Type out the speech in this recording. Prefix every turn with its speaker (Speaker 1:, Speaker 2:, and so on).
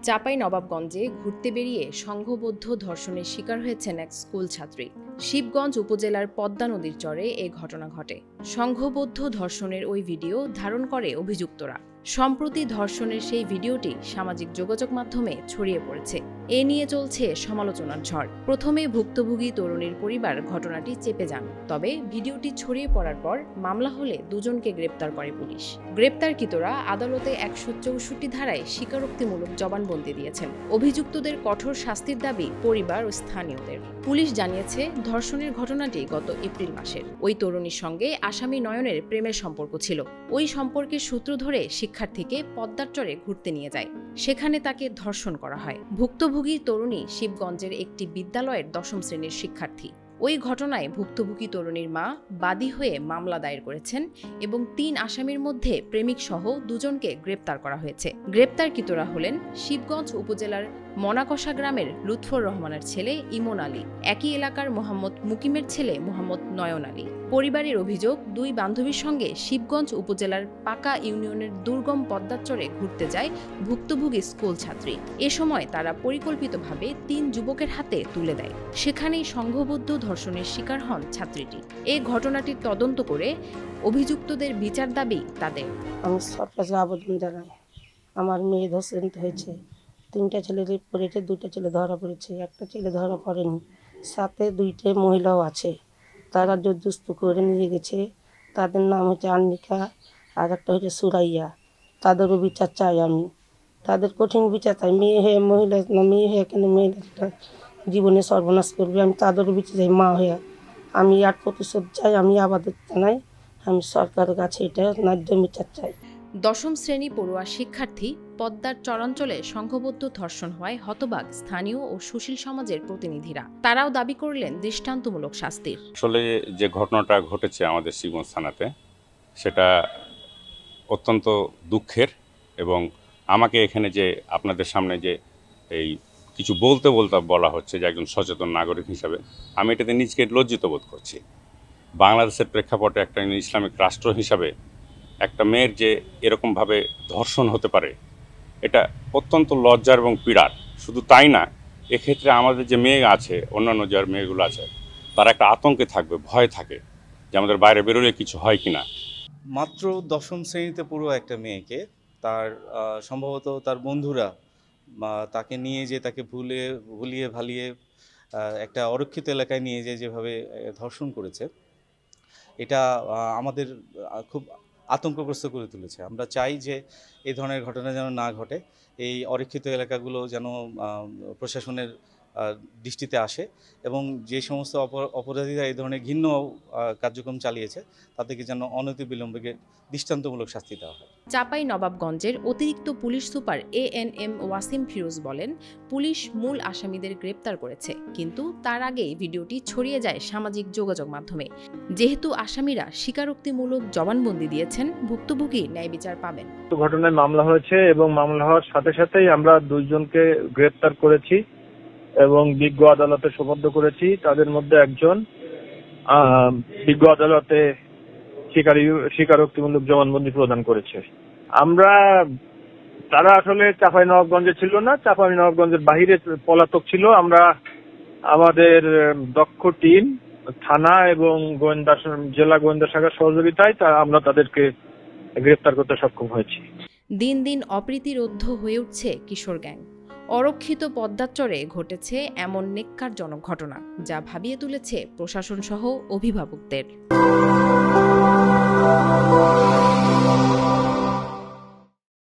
Speaker 1: চাঁপাইনবাবগঞ্জে ঘুরতে বেরিয়ে সংঘবদ্ধ ধর্ষণের শিকার হয়েছেন এক স্কুল ছাত্রী। শিবগঞ্জ উপজেলার পদ্মা নদীর চরে এ ঘটনা ঘটে। সংঘবদ্ধ ধর্ষণের ওই ভিডিও ধারণ করে অভিযুক্তরা। সম্প্রতি ধর্ষণের সেই ভিডিওটি সামাজিক যোগাযোগ মাধ্যমে ছড়িয়ে পড়েছে। এ নিয়ে চলছে সমালোচনার ঝড়। প্রথমে ভুক্তভোগী তরুণীর পরিবার ঘটনাটি চেপে যান, তবে ভিডিওটি ছড়িয়ে পড়ার পর মামলা হলে দুজনকে গ্রেপ্তার করে পুলিশ। গ্রেপ্তারকৃতরা আদালতে ১৬৪ ধারায় স্বীকারোক্তিমূলক জবানবন্দি দিয়েছেন। অভিযুক্তদের কঠোর শাস্তির দাবি পরিবার ও স্থানীয়দের। পুলিশ জানিয়েছে, ধর্ষণের ঘটনাটি গত এপ্রিল মাসের। ওই তরুণীর সঙ্গে আসামি নয়নের প্রেমের সম্পর্ক ছিল। ওই সম্পর্কের সূত্র ধরে শিক্ষার্থীকে পদ্মার চরে ঘুরতে নিয়ে যায়। সেখানে তাকে ধর্ষণ করা হয়। ভুক্তভোগী তরুণী শিবগঞ্জের একটি বিদ্যালয়ের ১০ম শ্রেণীর শিক্ষার্থী। ওই ঘটনায় ভুক্তভোগী তরুণীর মা বাদী হয়ে মামলা দায়ের করেছেন এবং ৩ আসামির মধ্যে প্রেমিক সহ দুজনকে গ্রেপ্তার করা হয়েছে। গ্রেপ্তারকৃতরা হলেন শিবগঞ্জ উপজেলার মনাকষা গ্রামের লুৎফর রহমানের ছেলে ইমন আলী, একই এলাকার মোহাম্মদ মুকিমের ছেলে মোহাম্মদ নয়ন আলী। পরিবারের অভিযোগ, দুই বান্ধবীর সঙ্গে শিবগঞ্জ উপজেলার পাকা ইউনিয়নের দুর্গম পদ্মাচরে ঘুরতে যায় ভুক্তভোগী স্কুল ছাত্রী। এ সময় তারা পরিকল্পিতভাবে ৩ যুবকের হাতে তুলে দেয়। সেখানেই সংঘবদ্ধ ধর্ষণের শিকার হন ছাত্রীটি। এই ঘটনাটির তদন্ত করে অভিযুক্তদের বিচার দাবি তাদের।
Speaker 2: আমি সরকারি আবেদন জানাই, আমার মেয়ে ধর্ষিত হয়েছে। 3টা ছেলে পড়েছে, 2টা ছেলে ধরা পড়েছে, একটা ছেলে ধরা পড়েনি, সাথে 2টে মহিলাও আছে। তারা জোরজবস্তি করে নিয়ে গেছে। তাদের নাম হচ্ছে আন্নিকা আর একটা হচ্ছে সুরাইয়া। তাদেরও বিচার চাই আমি, তাদের কঠিন বিচার চাই। মেয়ে হয়ে মহিলা না, মেয়ে হয়ে কেন মেয়েটা জীবনে সর্বনাশ করবে, আমি তাদেরও বিচার চাই। মা হয়ে আমি আর প্রতিশোধ চাই। আমি আবেদন জানাই, আমি সরকারের কাছে এটা ন্যায্য বিচার চাই।
Speaker 1: 10ম শ্রেণী পড়ুয়া শিক্ষার্থী পদ্মার চরাঞ্চলে সংঘবদ্ধ ধর্ষণ হওয়ায় হতবাক স্থানীয় ও সুশীল সমাজের প্রতিনিধিরা। তারাও দাবি করলেন দৃষ্টান্তমূলক শাস্তির।
Speaker 3: আসলে যে ঘটনাটা ঘটেছে আমাদের শিবগঞ্জ থানাতে, সেটা অত্যন্ত দুঃখের এবং আমাকে এখানে যে আপনাদের সামনে যে এই কিছু বলতে বলা হচ্ছে যে একজন সচেতন নাগরিক হিসাবে, আমি এটাতে নিজকে লজ্জিত বোধ করছি। বাংলাদেশের প্রেক্ষাপটে একটা ইসলামিক রাষ্ট্র হিসাবে একটা মেয়ের যে এরকমভাবে ধর্ষণ হতে পারে, এটা অত্যন্ত লজ্জার এবং পীড়ার। শুধু তাই না, এক্ষেত্রে আমাদের যে মেয়ে আছে, অন্যান্য যার মেয়েগুলো আছে, তারা একটা আতঙ্কে থাকবে, ভয় থাকে যে আমাদের বাইরে বেরোলে কিছু হয় কিনা।
Speaker 4: মাত্র 10ম শ্রেণীতে পড়ুয়া একটা মেয়েকে তার সম্ভবত তার বন্ধুরা তাকে নিয়ে যে তাকে ভুলিয়ে ভালিয়ে একটা অরক্ষিত এলাকায় নিয়ে যেভাবে ধর্ষণ করেছে, এটা আমাদের খুব আতঙ্কগ্রস্ত করে তুলেছে। আমরা চাই যে এই ধরনের ঘটনা যেন না ঘটে, এই অরক্ষিত এলাকাগুলো যেন প্রশাসনের দৃষ্টিতে আসে এবং যে সমস্ত অপরাধীরা এই ধরনের ঘৃণ্য কার্যক্রম চালিয়েছে তাদেরকে যেন অনতিবিলম্বে দৃষ্টান্তমূলক শাস্তি দেওয়া হয়।
Speaker 1: চাঁপাইনবাবগঞ্জের অতিরিক্ত police super ANM Wasim Firoz বলেন, পুলিশ মূল আসামিদের গ্রেপ্তার করেছে, কিন্তু তার আগেই ভিডিওটি ছড়িয়ে যায় সামাজিক যোগাযোগ মাধ্যমে। যেহেতু আসামিরা স্বীকারোক্তিমূলক জবানবন্দি দিয়েছেন, ভুক্তভোগী ন্যায় বিচার পাবেন।
Speaker 5: ঘটনায় মামলা হয়েছে এবং মামলা হওয়ার সাথে সাথেই আমরা 2 জনকে গ্রেপ্তার করেছি এবং বিজ্ঞ আদালতে সোপর্দ করেছি। তাদের মধ্যে একজন বিজ্ঞ আদালতে স্বীকারোক্তিমূলক জবানবন্দি প্রদান করেছে। তারা আসলে চাঁপাইনবাবগঞ্জে ছিল না, চাঁপাইনবাবগঞ্জের বাহিরে পলাতক ছিল। আমরা আমাদের দক্ষ টিম, থানা এবং জেলা গোয়েন্দা শাখার সহযোগিতায় আমরা তাদেরকে গ্রেপ্তার করতে সক্ষম হয়েছি।
Speaker 1: দিন দিন অপ্রীতিরোধ্য হয়ে উঠছে কিশোর গ্যাং। অরক্ষিত পদ্মাচরে ঘটেছে এমন নেক্কারজনক ঘটনা, যা ভাবিয়ে তুলেছে প্রশাসন সহ অভিভাবকদের।